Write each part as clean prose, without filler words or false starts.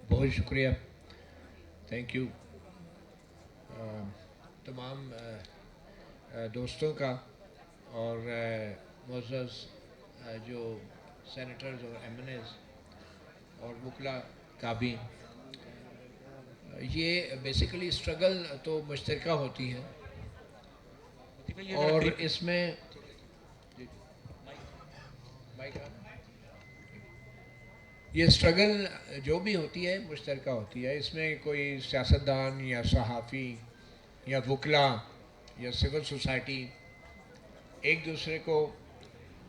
बहुत शुक्रिया। Thank you तमाम दोस्तों का और मुअज़्ज़ज़ जो सेनेटर्स और एमएनएज़ और वकला का भी। ये बेसिकली स्ट्रगल तो मुश्तरका होती हैं और इसमें ये स्ट्रगल जो भी होती है मुश्तरका होती है। इसमें कोई सियासतदान या सहाफ़ी या वकला या सिविल सोसाइटी एक दूसरे को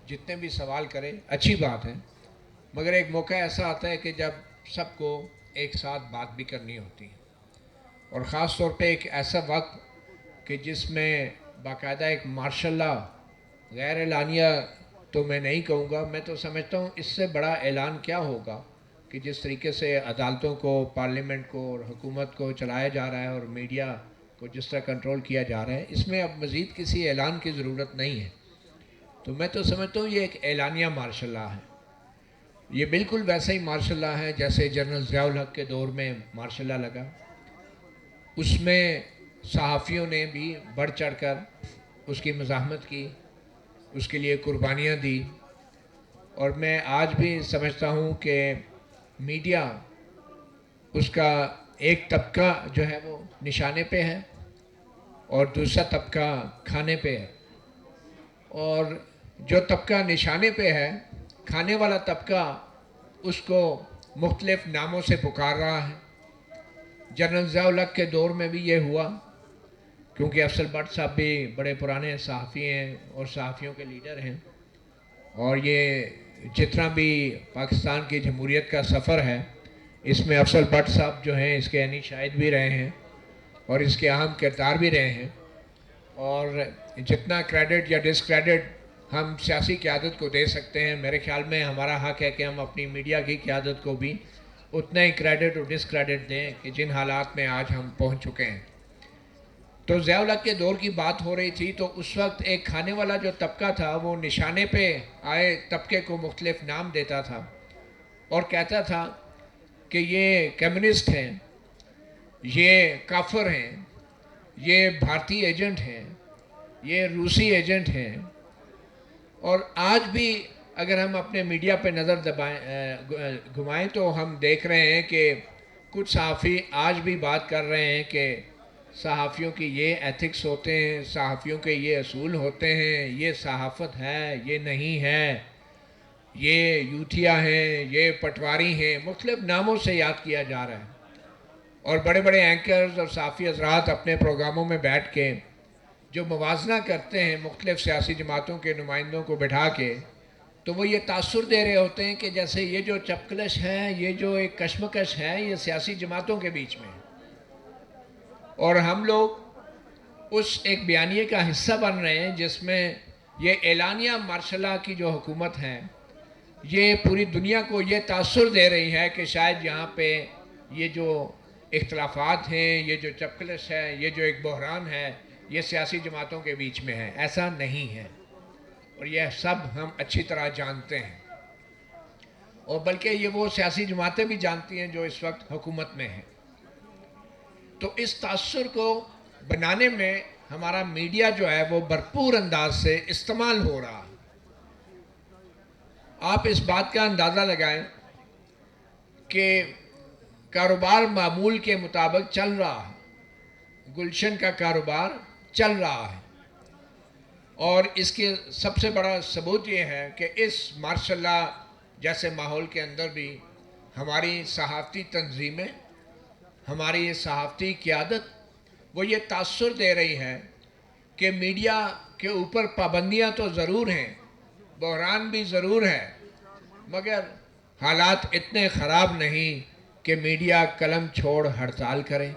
जितने भी सवाल करें अच्छी बात है, मगर एक मौका ऐसा आता है कि जब सबको एक साथ बात भी करनी होती है और ख़ास तौर पे एक ऐसा वक्त कि जिसमें बाकायदा एक मार्शल लॉ, गैर एलानिया तो मैं नहीं कहूँगा, मैं तो समझता हूँ इससे बड़ा ऐलान क्या होगा कि जिस तरीके से अदालतों को, पार्लियामेंट को और हुकूमत को चलाया जा रहा है और मीडिया को जिस तरह कंट्रोल किया जा रहा है, इसमें अब मज़ीद किसी ऐलान की ज़रूरत नहीं है। तो मैं तो समझता हूँ ये एक ऐलानिया मार्शल लॉ है। ये बिल्कुल वैसा ही मार्शल लॉ है जैसे जनरल ज़ियाउल हक के दौर में मार्शल लॉ लगा। उसमें सहाफ़ियों ने भी बढ़ चढ़ कर उसकी मज़ाहमत की, उसके लिए कुर्बानियाँ दी। और मैं आज भी समझता हूँ कि मीडिया उसका एक तबका जो है वो निशाने पे है और दूसरा तबका खाने पे है। और जो तबका निशाने पे है, खाने वाला तबका, उसको मुख्तलिफ नामों से पुकार रहा है। जनरल ज़ियाउल हक के दौर में भी ये हुआ, क्योंकि अफजल भट्ट साहब भी बड़े पुराने सहाफ़ी हैं और सहाफ़ियों के लीडर हैं। और ये जितना भी पाकिस्तान की जमहूरियत का सफ़र है, इसमें अफजल भट्ट साहब जो हैं इसके यानी शाहिद भी रहे हैं और इसके अहम किरदार भी रहे हैं। और जितना क्रेडिट या डिसक्रेडिट हम सियासी क़यादत को दे सकते हैं, मेरे ख़्याल में हमारा हक़ है कि हम अपनी मीडिया की क़यादत को भी उतना ही क्रेडिट और डिसक्रेडिट दें कि जिन हालात में आज हम पहुंच चुके हैं। तो ज़ियाउल हक के दौर की बात हो रही थी, तो उस वक्त एक खाने वाला जो तबका था वो निशाने पे आए तबके को मुख्तलिफ नाम देता था और कहता था कि ये कम्युनिस्ट हैं, ये काफिर हैं, ये भारतीय एजेंट हैं, ये रूसी एजेंट हैं। और आज भी अगर हम अपने मीडिया पे नज़र दबाएं घुमाएं तो हम देख रहे हैं कि कुछ सहाफ़ी आज भी बात कर रहे हैं कि सहाफ़ियों की ये एथिक्स होते हैं, सहाफ़ियों के ये असूल होते हैं, ये सहाफ़त है, ये नहीं है, ये यूथिया हैं, ये पटवारी हैं, मुख्तलिफ नामों से याद किया जा रहा है। और बड़े बड़े एंकर्स और सहाफ़ी हज़रात अपने प्रोग्रामों में बैठ के जो मुवाजना करते हैं मुख्तलिफ सियासी जमातों के नुमाइंदों को बिठा के, तो वो ये तासुर दे रहे होते हैं कि जैसे ये जो चपकलश है, ये जो एक कश्मकश है, ये सियासी जमातों के बीच में है और हम लोग उस एक बयानिए का हिस्सा बन रहे हैं जिसमें ये एलानिया मार्शल लॉ की जो हुकूमत है, ये पूरी दुनिया को ये तासुर दे रही है कि शायद यहाँ पे ये जो इख्तलाफात हैं, ये जो चपकलश है, ये जो एक बहरान है, ये सियासी जमातों के बीच में है। ऐसा नहीं है और यह सब हम अच्छी तरह जानते हैं और बल्कि ये वो सियासी जमातें भी जानती हैं जो इस वक्त हुकूमत में हैं। तो इस तासुर को बनाने में हमारा मीडिया जो है वो भरपूर अंदाज से इस्तेमाल हो रहा है। आप इस बात का अंदाज़ा लगाएं कि कारोबार मामूल के मुताबिक चल रहा है, गुलशन का कारोबार चल रहा है और इसके सबसे बड़ा सबूत ये है कि इस मार्शल लॉ जैसे माहौल के अंदर भी हमारी सहाफ़ती तंजीमें, हमारी ये सहाफ़ती क़यादत वो ये तासुर दे रही है कि मीडिया के ऊपर पाबंदियाँ तो ज़रूर हैं, बहरान भी ज़रूर है, मगर हालात इतने ख़राब नहीं कि मीडिया कलम छोड़ हड़ताल करे।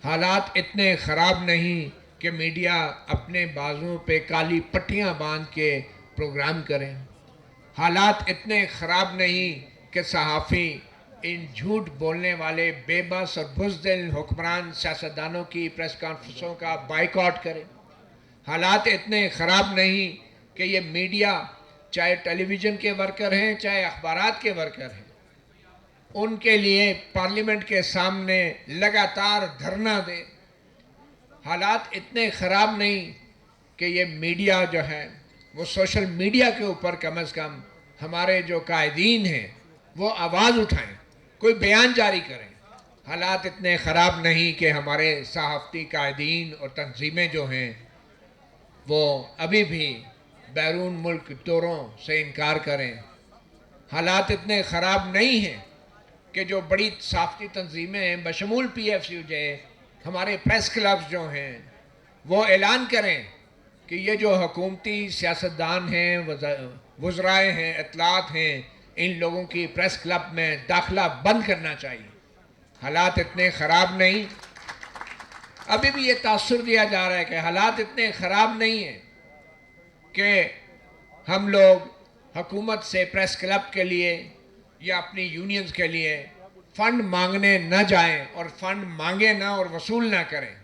हालात इतने ख़राब नहीं कि मीडिया अपने बाजुओं पे काली पट्टियाँ बांध के प्रोग्राम करें। हालात इतने ख़राब नहीं कि सहाफ़ी इन झूठ बोलने वाले बेबस और बुज़दिल हुक्मरान सियासतदानों की प्रेस कॉन्फ्रेंसों का बाइकआउट करें। हालात इतने ख़राब नहीं कि ये मीडिया चाहे टेलीविज़न के वर्कर हैं, चाहे अखबारात के वर्कर हैं, उनके लिए पार्लियामेंट के सामने लगातार धरना दे। हालात इतने ख़राब नहीं कि ये मीडिया जो है वो सोशल मीडिया के ऊपर कम से कम हमारे जो कायदीन हैं वो आवाज़ उठाएं, कोई बयान जारी करें। हालात इतने ख़राब नहीं कि हमारे सहाफ़ती कायदीन और तंजीमें जो हैं वो अभी भी बैरून मुल्क दौरों से इनकार करें। हालात इतने ख़राब नहीं हैं कि जो बड़ी सहाफ़ती तंजीमें हैं बशमूल PFU जो हमारे प्रेस क्लब्स जो हैं वो ऐलान करें कि ये जो हुकूमती सियासतदान हैं, वज़राए हैं, इत्तलात हैं, इन लोगों की प्रेस क्लब में दाखिला बंद करना चाहिए। हालात इतने ख़राब नहीं, अभी भी ये तासुर दिया जा रहा है कि हालात इतने ख़राब नहीं हैं कि हम लोग हुकूमत से प्रेस क्लब के लिए या अपनी यूनियंस के लिए फ़ंड मांगने न जाएं और फ़ंड मांगे ना और वसूल ना करें।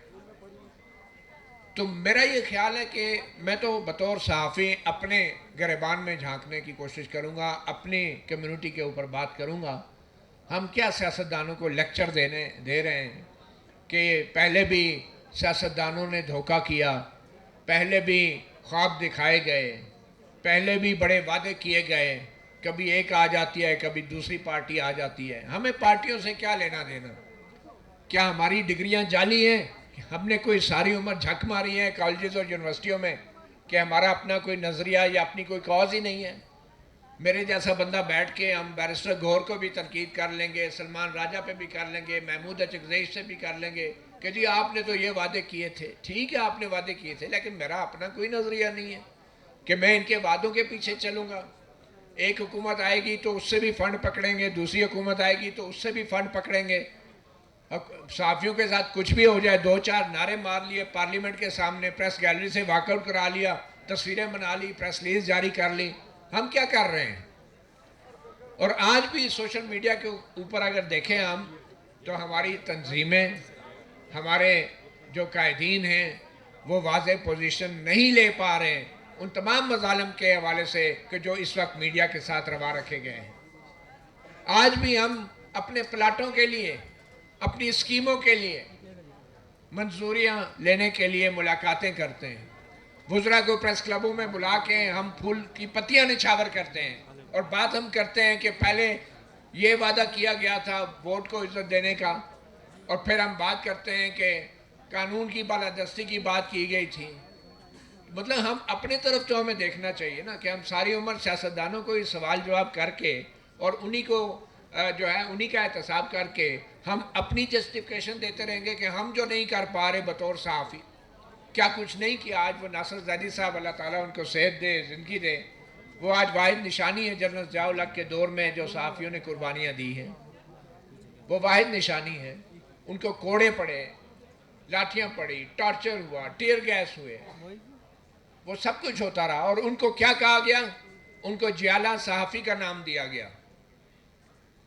तो मेरा ये ख्याल है कि मैं तो बतौर सहाफ़ी अपने गिरबान में झांकने की कोशिश करूँगा, अपनी कम्युनिटी के ऊपर बात करूँगा। हम क्या सियासतदानों को लेक्चर दे रहे हैं कि पहले भी सियासतदानों ने धोखा किया, पहले भी ख्वाब दिखाए गए, पहले भी बड़े वादे किए गए, कभी एक आ जाती है, कभी दूसरी पार्टी आ जाती है। हमें पार्टियों से क्या लेना देना? क्या हमारी डिग्रियां जाली हैं? हमने कोई सारी उम्र झक मारी है कॉलेजेस और यूनिवर्सिटियों में कि हमारा अपना कोई नज़रिया या अपनी कोई कॉज ही नहीं है? मेरे जैसा बंदा बैठ के हम बैरिस्टर गौर को भी तनकीद कर लेंगे, सलमान राजा पे भी कर लेंगे, महमूद अचकज़ई से भी कर लेंगे कि जी आपने तो ये वादे किए थे। ठीक है, आपने वादे किए थे, लेकिन मेरा अपना कोई नज़रिया नहीं है कि मैं इनके वादों के पीछे चलूँगा। एक हुकूमत आएगी तो उससे भी फ़ंड पकड़ेंगे, दूसरी हुकूमत आएगी तो उससे भी फ़ंड पकड़ेंगे। सहाफ़ियों के साथ कुछ भी हो जाए, दो चार नारे मार लिए पार्लियामेंट के सामने, प्रेस गैलरी से वॉकआउट करा लिया, तस्वीरें बना ली, प्रेस रिलीज जारी कर ली। हम क्या कर रहे हैं? और आज भी सोशल मीडिया के ऊपर अगर देखें हम, तो हमारी तंजीमें, हमारे जो कायदीन हैं वो वाज़ेह पोजीशन नहीं ले पा रहे हैं उन तमाम मज़ालिम के हवाले से कि जो इस वक्त मीडिया के साथ रवा रखे गए हैं। आज भी हम अपने प्लाटों के लिए, अपनी स्कीमों के लिए मंजूरियां लेने के लिए मुलाकातें करते हैं। वुज़रा को प्रेस क्लबों में बुला के हम फूल की पत्तियां निछावर करते हैं और बात हम करते हैं कि पहले ये वादा किया गया था वोट को इज्जत देने का, और फिर हम बात करते हैं कि कानून की बालादस्ती की बात की गई थी। मतलब हम अपनी तरफ तो हमें देखना चाहिए ना कि हम सारी उम्र सियासतदानों को ही सवाल जवाब करके और उन्हीं को जो है उन्हीं का एहतसाब करके हम अपनी जस्टिफिकेशन देते रहेंगे कि हम जो नहीं कर पा रहे बतौर सहाफ़ी, क्या कुछ नहीं किया। आज वो नासिर ज़ैदी साहब, अल्लाह ताला उनको सेहत दे, ज़िंदगी दे, वो आज वाहिद निशानी है जनरल ज़िया-उल हक़ के दौर में जो सहाफ़ियों ने कुर्बानियाँ दी हैं, वो वाहिद निशानी है। उनको कोड़े पड़े, लाठियाँ पड़ी, टॉर्चर हुआ, टीयर गैस हुए, वो सब कुछ होता रहा और उनको क्या कहा गया? उनको जियाला सहाफ़ी का नाम दिया गया।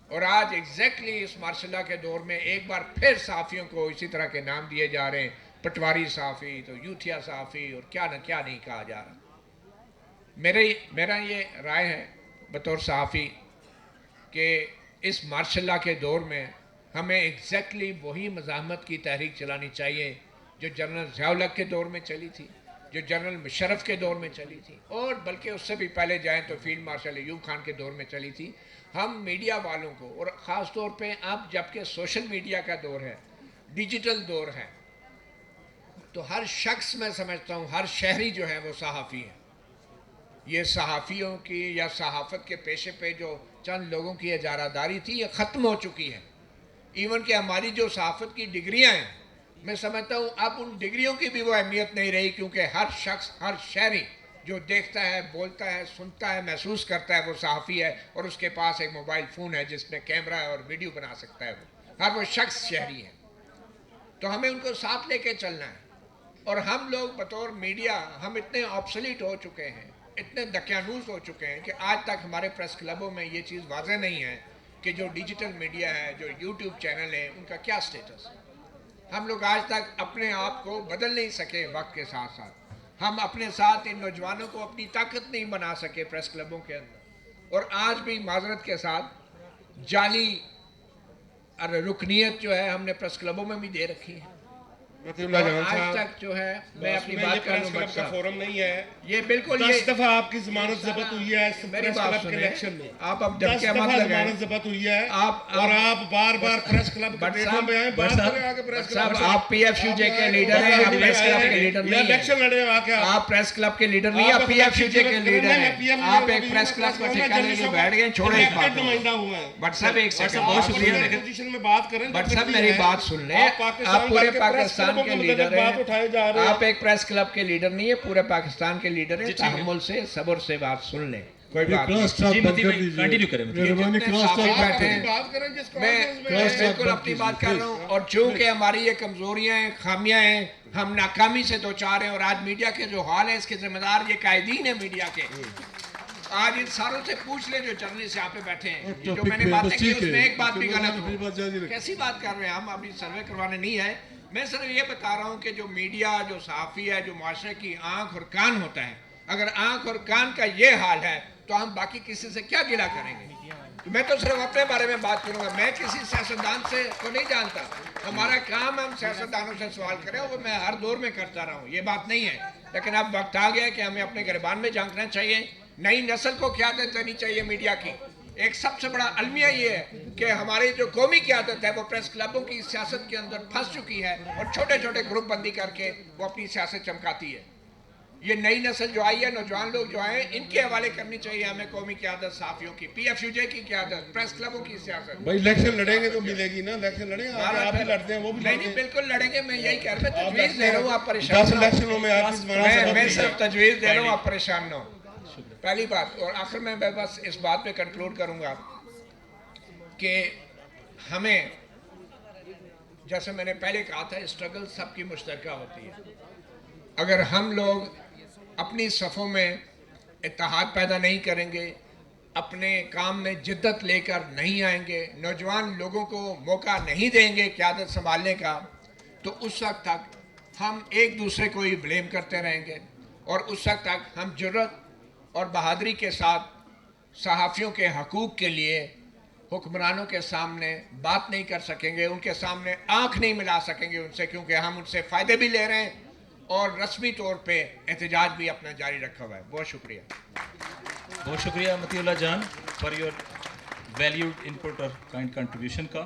और आज एग्जैक्टली इस मार्शल के दौर में एक बार फिर सहाफ़ियों को इसी तरह के नाम दिए जा रहे हैं, पटवारी सहाफ़ी, तो यूथिया सहाफ़ी, और क्या न क्या नहीं कहा जा रहा। मेरा ये राय है बतौर सहाफ़ी कि इस मार्शल के दौर में हमें एग्जैक्टली वही मज़ाहमत की तहरीक चलानी चाहिए जो जनरल ज़िया-उल हक़ के दौर में चली थी, जो जनरल मुशर्रफ के दौर में चली थी, और बल्कि उससे भी पहले जाएं तो फील्ड मार्शल अयूब खान के दौर में चली थी। हम मीडिया वालों को, और ख़ास तौर पे अब जबकि सोशल मीडिया का दौर है, डिजिटल दौर है, तो हर शख्स, मैं समझता हूँ हर शहरी जो है वो सहाफ़ी है। ये सहाफ़ियों की या सहाफ़त के पेशे पे जो चंद लोगों की इजारादारी थी, ये ख़त्म हो चुकी है। इवन कि हमारी जो सहाफ़त की डिग्रियाँ हैं, मैं समझता हूँ अब उन डिग्रियों की भी वो अहमियत नहीं रही, क्योंकि हर शख्स, हर शहरी जो देखता है, बोलता है, सुनता है, महसूस करता है वो सहाफ़ी है, और उसके पास एक मोबाइल फ़ोन है जिसमें कैमरा और वीडियो बना सकता है। हर वो शख्स शहरी है। तो हमें उनको साथ लेके चलना है। और हम लोग बतौर मीडिया, हम इतने ऑब्सोलीट हो चुके हैं, इतने दकियानूस हो चुके हैं कि आज तक हमारे प्रेस क्लबों में ये चीज़ वाज़ेह नहीं है कि जो डिजिटल मीडिया है, जो यूट्यूब चैनल है, उनका क्या स्टेटस है। हम लोग आज तक अपने आप को बदल नहीं सके वक्त के साथ साथ। हम अपने साथ इन नौजवानों को अपनी ताकत नहीं बना सके प्रेस क्लबों के अंदर। और आज भी माजरत के साथ जाली और रुकनीत जो है हमने प्रेस क्लबों में भी दे रखी है। मतीउल्लाह जान आज साहब, तक जो है मैं अपनी ये बात कर प्रेस लूं क्लब का फोरम नहीं है। ये बिल्कुल 10 दफा आपकी जमानत जब्त हुई है इस मेरी प्रेस बात क्लब के सुने। इलेक्शन में। आप अब 10 धमकियां मत दफा लगाएं। जमानत जब्त हुई है और आप बार बार प्रेस क्लब के भट्ट डेटों साहब, पे आए, बात करें आके प्रेस साहब क्लब। आप पीएफयूजे के लीडर हैं, आप प्रेस क्लब के लीडर नहीं इलेक्शन लड़े आके आप प्रेस क्लब के लीडर नहीं, आप पीएफयूजे के लीडर हैं। आप एक प्रेस क्लब का ठेका लेके बैठ गए। छोड़े इस बात को। भट्ट साहब एक सेकंड, बहुत शुक्रिया। पोजीशन में बात करें। भट्ट साहब मेरी बात सुन ले। आप पूरे पाकिस्तान के लीडर हैं, उठाए जा रहे हैं। आप एक प्रेस क्लब के लीडर नहीं है, पूरे पाकिस्तान के लीडर है। तहम्मुल से सब्र से बात सुन ले, कोई बात नहीं। कंटिन्यू करें। मेहरबानी क्रॉस टॉक बैठे हैं। बात करें जिस मैं कॉन्फ्रेंस में बिल्कुल अपनी बात कर रहा हूँ। और चूंकि हमारी ये कमजोरियां हैं, खामियां हैं, हम नाकामी से दो चार हैं और आज मीडिया के जो हाल है इसके जिम्मेदार ये कायदीन है मीडिया के। आज इन सारों से पूछ ले जो जर्नलिस्ट यहाँ पे बैठे हैं, जो मैंने बातें की उसमें एक बात भी गलत हो। कैसी बात कर रहे हैं हम? अभी सर्वे करवाने नहीं है। मैं सिर्फ ये बता रहा हूँ कि जो मीडिया, जो सहाफ़ी है, जो माशरे की आंख और कान होता है, अगर आंख और कान का ये हाल है तो हम बाकी किसी से क्या गिला करेंगे? तो मैं तो सिर्फ अपने बारे में बात करूंगा। मैं किसी सियासतदान से तो नहीं जानता। हमारा काम हम सियासतदानों से सवाल करें, वो मैं हर दौर में करता रहा हूँ, ये बात नहीं है। लेकिन अब वक्त आ गया कि हमें अपने गिरबान में झांकना चाहिए। नई नस्ल को क़यादत देनी चाहिए मीडिया की। एक सबसे बड़ा अलमिया ये है कि हमारी जो कौमी क़यादत है वो प्रेस क्लबों की सियासत के अंदर फंस चुकी है और छोटे छोटे ग्रुप बंदी करके वो अपनी सियासत चमकाती है। ये नई नस्ल जो आई है, नौजवान लोग जो आए, इनके हवाले करनी चाहिए हमें कौमी क़यादत, साफियों की, पीएफयूजे की क़यादत, प्रेस क्लबों की सियासत। भाई इलेक्शन लड़ेंगे तो मिलेगी ना। इलेक्शन लड़ेंगे, आप भी लड़ते हैं, वो भी नहीं, बिल्कुल लड़ेंगे। मैं यही कह रहा हूँ, तजवीज़ दे रहा हूँ, आप परेशान 10 इलेक्शनों में आप मैं सिर्फ तजवीज़ दे रहा हूँ, आप परेशान ना हो। पहली बात। और आखिर में मैं बस इस बात पे कंक्लूड करूँगा कि हमें, जैसे मैंने पहले कहा था, स्ट्रगल सबकी मुश्तरका होती है। अगर हम लोग अपनी सफ़ों में इत्तेहाद पैदा नहीं करेंगे, अपने काम में जिद्दत लेकर नहीं आएंगे, नौजवान लोगों को मौका नहीं देंगे क़यादत संभालने का, तो उस वक्त तक हम एक दूसरे को ही ब्लेम करते रहेंगे और उस वक्त तक हम जुर्रत और बहादुरी के साथ सहाफ़ियों के हकूक़ के लिए हुक्मरानों के सामने बात नहीं कर सकेंगे, उनके सामने आँख नहीं मिला सकेंगे उनसे, क्योंकि हम उनसे फ़ायदे भी ले रहे हैं और रस्मी तौर पे एहतजाज भी अपना जारी रखा हुआ है। बहुत शुक्रिया। मतीउल्लाह जान फॉर योर वैल्यूड इनपुट और काइंड कंट्रीब्यूशन का।